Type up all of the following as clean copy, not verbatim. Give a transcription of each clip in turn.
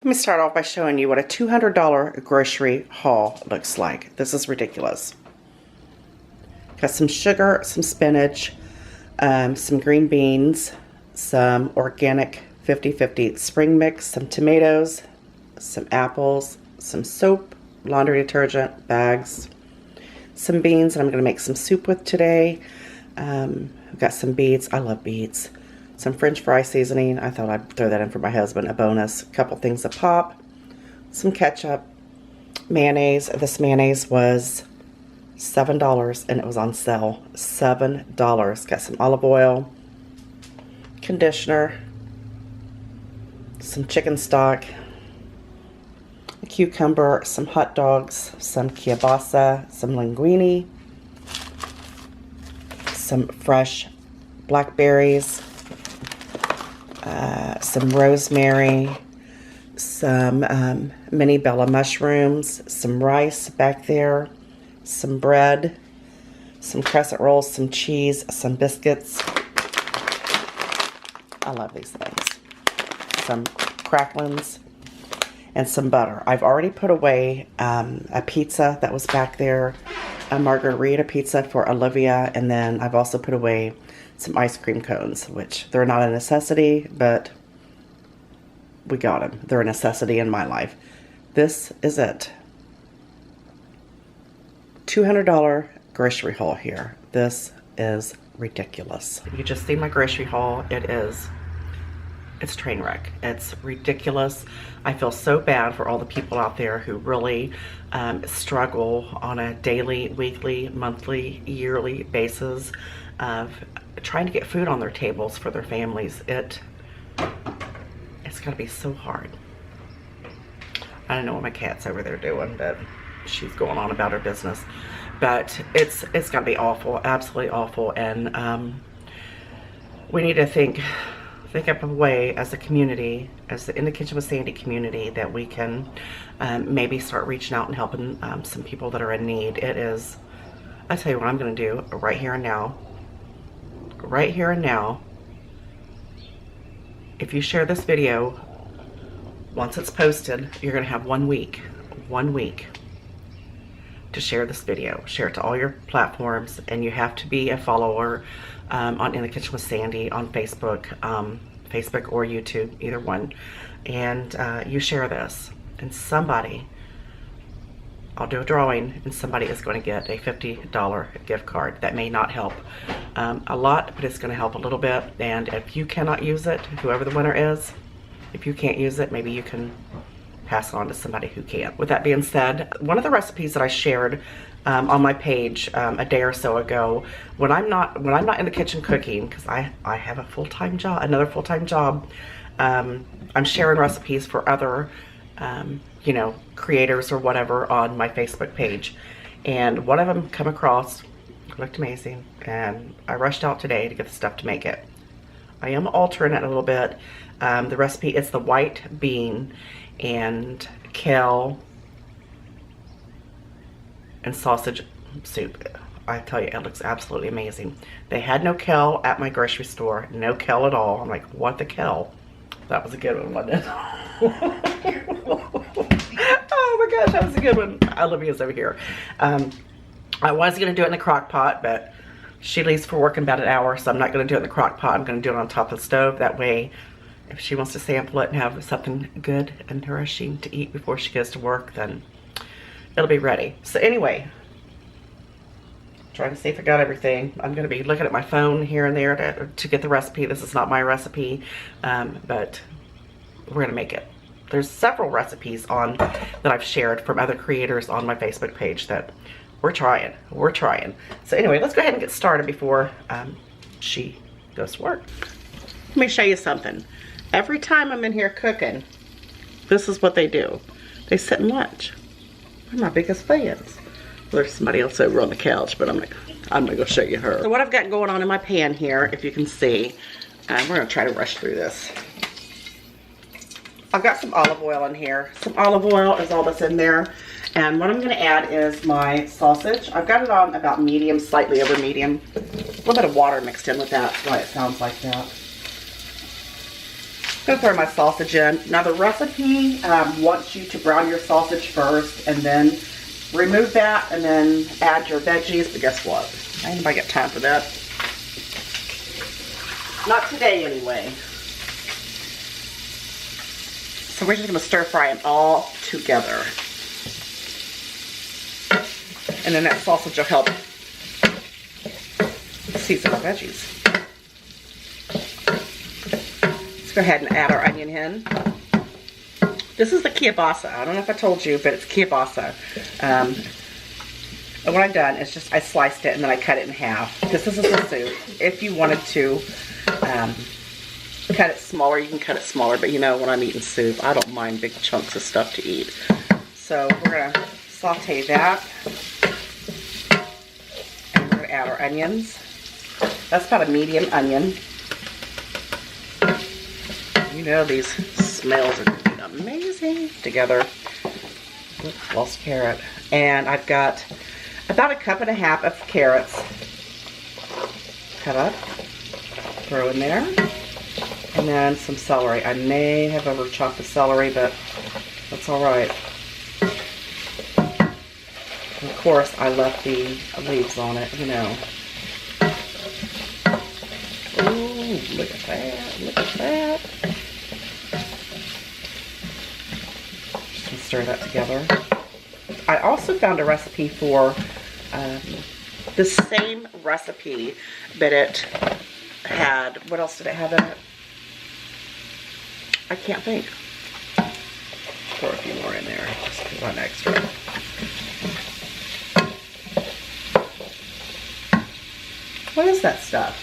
Let me start off by showing you what a $200 grocery haul looks like. This is ridiculous. Got some sugar, some spinach, some green beans, some organic 50/50 spring mix, some tomatoes, some apples, some soap, laundry detergent, bags, some beans that I'm going to make some soup with today. I've got some beets. I love beets. Some French fry seasoning. I thought I'd throw that in for my husband, a bonus. A couple things of pop. Some ketchup. Mayonnaise. This mayonnaise was $7 and it was on sale. $7. Got some olive oil. Conditioner. Some chicken stock. A cucumber. Some hot dogs. Some kielbasa. Some linguine. Some fresh blackberries. Some rosemary, some mini bella mushrooms, some rice back there, some bread, some crescent rolls, some cheese, some biscuits. I love these things. Some cracklings and some butter. I've already put away a pizza that was back there, a margarita pizza for Olivia, and then I've also put away some ice cream cones, which they're not a necessity, but we got them. They're a necessity in my life. This is it. $200 grocery haul here. This is ridiculous. You just see my grocery haul. It's a train wreck. It's ridiculous. I feel so bad for all the people out there who really struggle on a daily, weekly, monthly, yearly basis of trying to get food on their tables for their families. It's gotta be so hard. I don't know what my cat's over there doing, but she's going on about her business. But it's gotta be awful, absolutely awful, and we need to think up a way as a community, as the In the Kitchen with Sandy community, that we can maybe start reaching out and helping some people that are in need. I tell you what I'm gonna do right here and now. Right here and now, if you share this video, once it's posted, you're gonna have 1 week to share this video. Share it to all your platforms, and you have to be a follower on In the Kitchen with Sandy on Facebook, Facebook or YouTube, either one, and you share this, and somebody, I'll do a drawing, and somebody is going to get a $50 gift card. That may not help a lot, but it's going to help a little bit. And if you cannot use it, whoever the winner is, if you can't use it, maybe you can pass it on to somebody who can. With that being said, one of the recipes that I shared on my page a day or so ago, when I'm not in the kitchen cooking, because I have a full-time job, another full-time job, I'm sharing recipes for other you know, creators or whatever on my Facebook page, and one of them come across, looked amazing, and I rushed out today to get the stuff to make it. I am altering it a little bit. The recipe is the white bean and kale and sausage soup. I tell you, it looks absolutely amazing. They had no kale at my grocery store, no kale at all. I'm like, what the kale? That was a good one, wasn't it? Oh my gosh, that was a good one. Olivia's over here. I was going to do it in the crock pot, but she leaves for work in about an hour, so I'm not going to do it in the crock pot. I'm going to do it on top of the stove. That way, if she wants to sample it and have something good and nourishing to eat before she goes to work, then it'll be ready. So anyway, trying to see if I got everything. I'm going to be looking at my phone here and there to get the recipe. This is not my recipe, but we're going to make it. There's several recipes that I've shared from other creators on my Facebook page that we're trying. So anyway, let's go ahead and get started before she goes to work. Let me show you something. Every time I'm in here cooking, this is what they do. They sit and watch. They're my biggest fans. Well, there's somebody else over on the couch, but I'm gonna go show you her. So what I've got going on in my pan here, if you can see, we're gonna try to rush through this. I've got some olive oil in here. Some olive oil is all that's in there. And what I'm going to add is my sausage. I've got it on about medium, slightly over medium. A little bit of water mixed in with that. That's why it sounds like that. I'm gonna throw my sausage in. Now the recipe wants you to brown your sausage first and then remove that and then add your veggies, but guess what? I ain't nobody got time for that. Not today anyway. So we're just gonna stir fry them all together. And then that sausage will help season our veggies. Let's go ahead and add our onion in. This is the kielbasa. I don't know if I told you, but it's kielbasa. And what I've done is just I sliced it and then I cut it in half. This is the soup. If you wanted to cut it smaller, you can cut it smaller. But you know, when I'm eating soup, I don't mind big chunks of stuff to eat. So we're gonna saute that. And we're gonna add our onions. That's about a medium onion. You know, these smells are amazing together. Oops, lost carrot. And I've got about 1.5 cups of carrots cut up, throw in there, and then some celery. I may have over chopped the celery, but that's all right. And of course, I left the leaves on it, you know. Ooh, look at that, look at that. Stir that together. I also found a recipe for the same recipe, but it had, what else did it have in it? I can't think. Pour a few more in there, just because I'm extra. What is that stuff?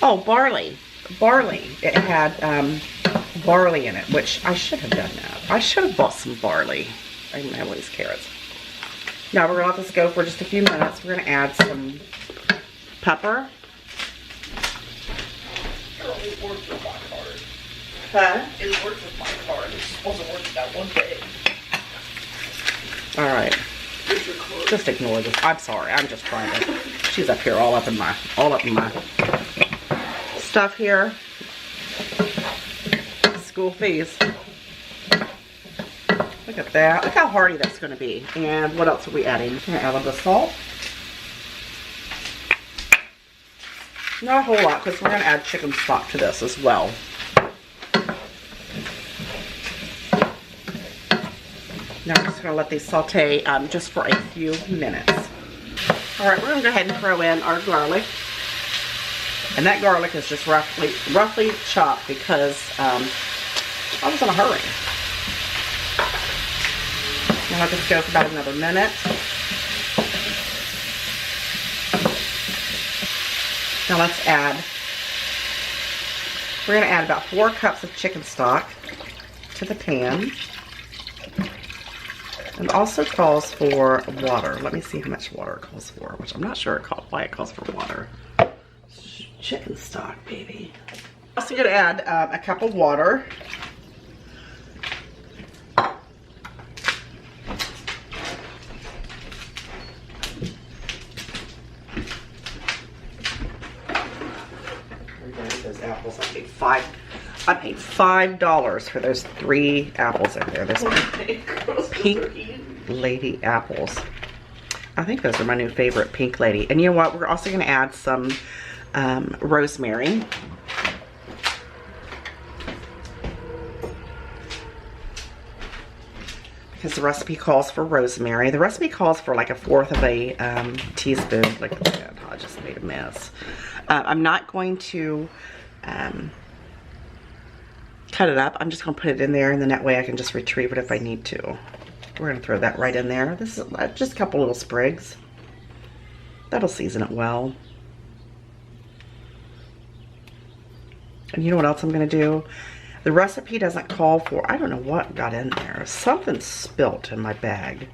Oh, barley. Barley. It had barley in it, which I should have done that. I should have bought some barley. I didn't have all these carrots. Now we're going to let this go for just a few minutes. We're going to add some pepper. It worked with my card. Huh? It worked with my card. It wasn't working that one day. Alright. Just ignore this. I'm sorry. I'm just trying to. She's up here all up in my stuff here. School fees. Look at that. Look how hearty that's going to be. And what else are we adding? We're going to add a little bit of salt. Not a whole lot, because we're going to add chicken stock to this as well. Now I'm just going to let these saute just for a few minutes. Alright, we're going to go ahead and throw in our garlic. And that garlic is just roughly chopped because I was in a hurry. Now let this go for about another minute. Now let's add, we're going to add about 4 cups of chicken stock to the pan. It also calls for water. Let me see how much water it calls for, which I'm not sure why it calls for water. Chicken stock, baby. Also going to add a cup of water. Those apples, I paid $5 for those 3 apples in there. Those pink lady apples. I think those are my new favorite, pink lady. And you know what? We're also going to add some rosemary. Because the recipe calls for rosemary. The recipe calls for like 1/4 of a teaspoon. Look at that. I just made a mess. I'm not going to cut it up. I'm just going to put it in there, and then that way I can just retrieve it if I need to. We're going to throw that right in there. This is just a couple little sprigs. That'll season it well. And you know what else I'm going to do? The recipe doesn't call for, I don't know what got in there. Something spilt in my bag.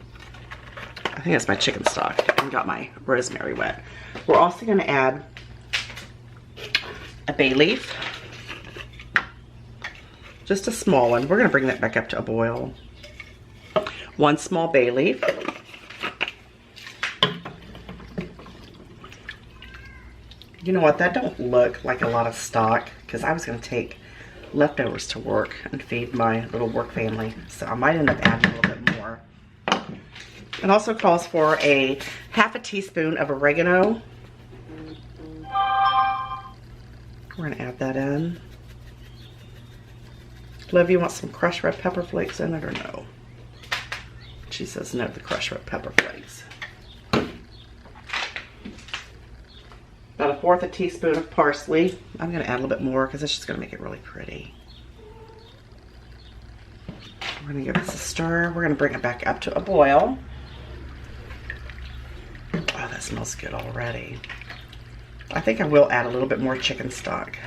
I think it's my chicken stock and got my rosemary wet. We're also going to add a bay leaf. Just a small one. We're going to bring that back up to a boil. 1 small bay leaf. You know what? That don't look like a lot of stock because I was going to take leftovers to work and feed my little work family. So I might end up adding a little bit more. It also calls for a half a teaspoon of oregano. We're gonna add that in. Liv, you want some crushed red pepper flakes in it or no? She says no to the crushed red pepper flakes. About 1/4 teaspoon of parsley. I'm gonna add a little bit more because it's just gonna make it really pretty. We're gonna give this a stir. We're gonna bring it back up to a boil. Oh, that smells good already. I think I will add a little bit more chicken stock.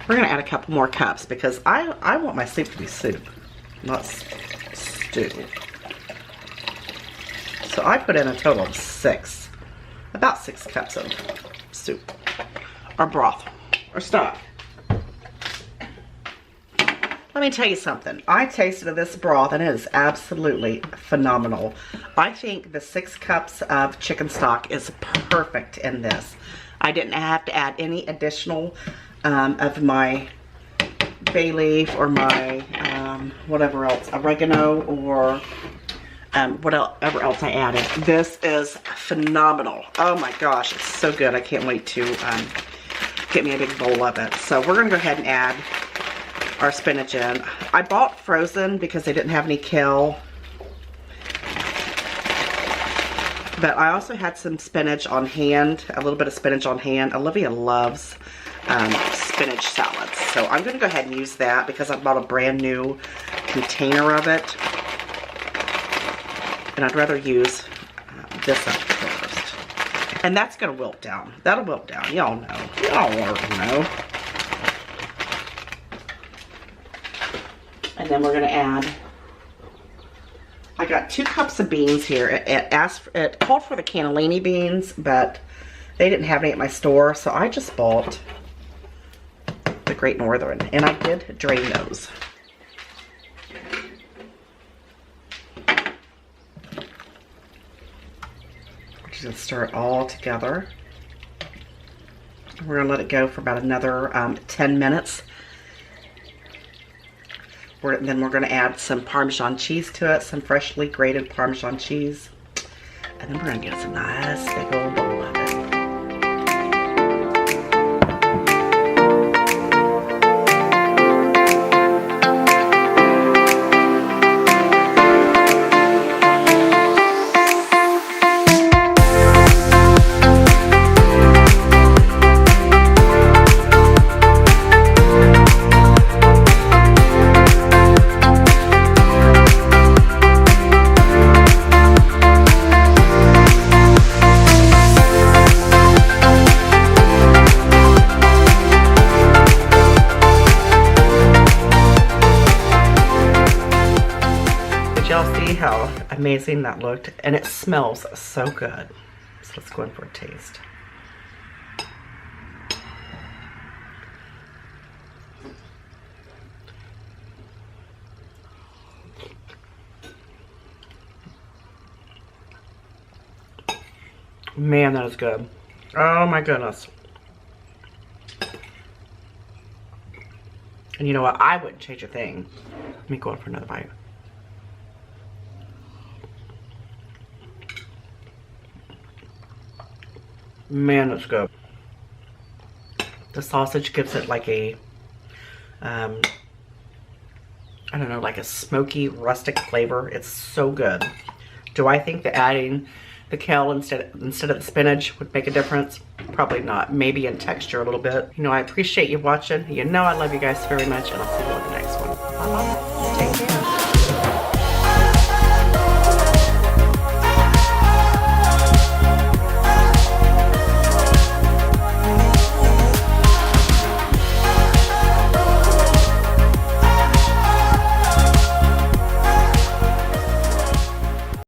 We're gonna add a couple more cups because I want my soup to be soup, not stew. So I put in a total of about 6 cups of soup, or broth, or stock. Let me tell you something. I tasted this broth and it is absolutely phenomenal. I think the 6 cups of chicken stock is perfect in this. I didn't have to add any additional of my bay leaf or my whatever else, oregano or whatever else I added. This is phenomenal. Oh my gosh, it's so good. I can't wait to get me a big bowl of it. So we're gonna go ahead and add our spinach in. I bought frozen because they didn't have any kale. But I also had some spinach on hand, a little bit of spinach on hand. Olivia loves spinach salads. So I'm gonna go ahead and use that because I bought a brand new container of it. And I'd rather use this up first. And that's gonna wilt down. That'll wilt down, y'all know. Y'all know. And then we're gonna add, I got 2 cups of beans here. It called for the cannellini beans, but they didn't have any at my store, so I just bought the Great Northern, and I did drain those. We're just gonna stir it all together. We're gonna let it go for about another 10 minutes. Then we're gonna add some Parmesan cheese to it, some freshly grated Parmesan cheese. And then we're gonna get us a nice big old bowl of it. How amazing that looked, and it smells so good. So let's go in for a taste. Man, that is good. Oh my goodness. And you know what? I wouldn't change a thing. Let me go in for another bite. Man, that's good. The sausage gives it like a, I don't know, like a smoky, rustic flavor. It's so good. Do I think that adding the kale instead of the spinach would make a difference? Probably not. Maybe in texture a little bit. You know, I appreciate you watching. You know I love you guys very much, and I'll see you on the next one. Bye-bye. Take care.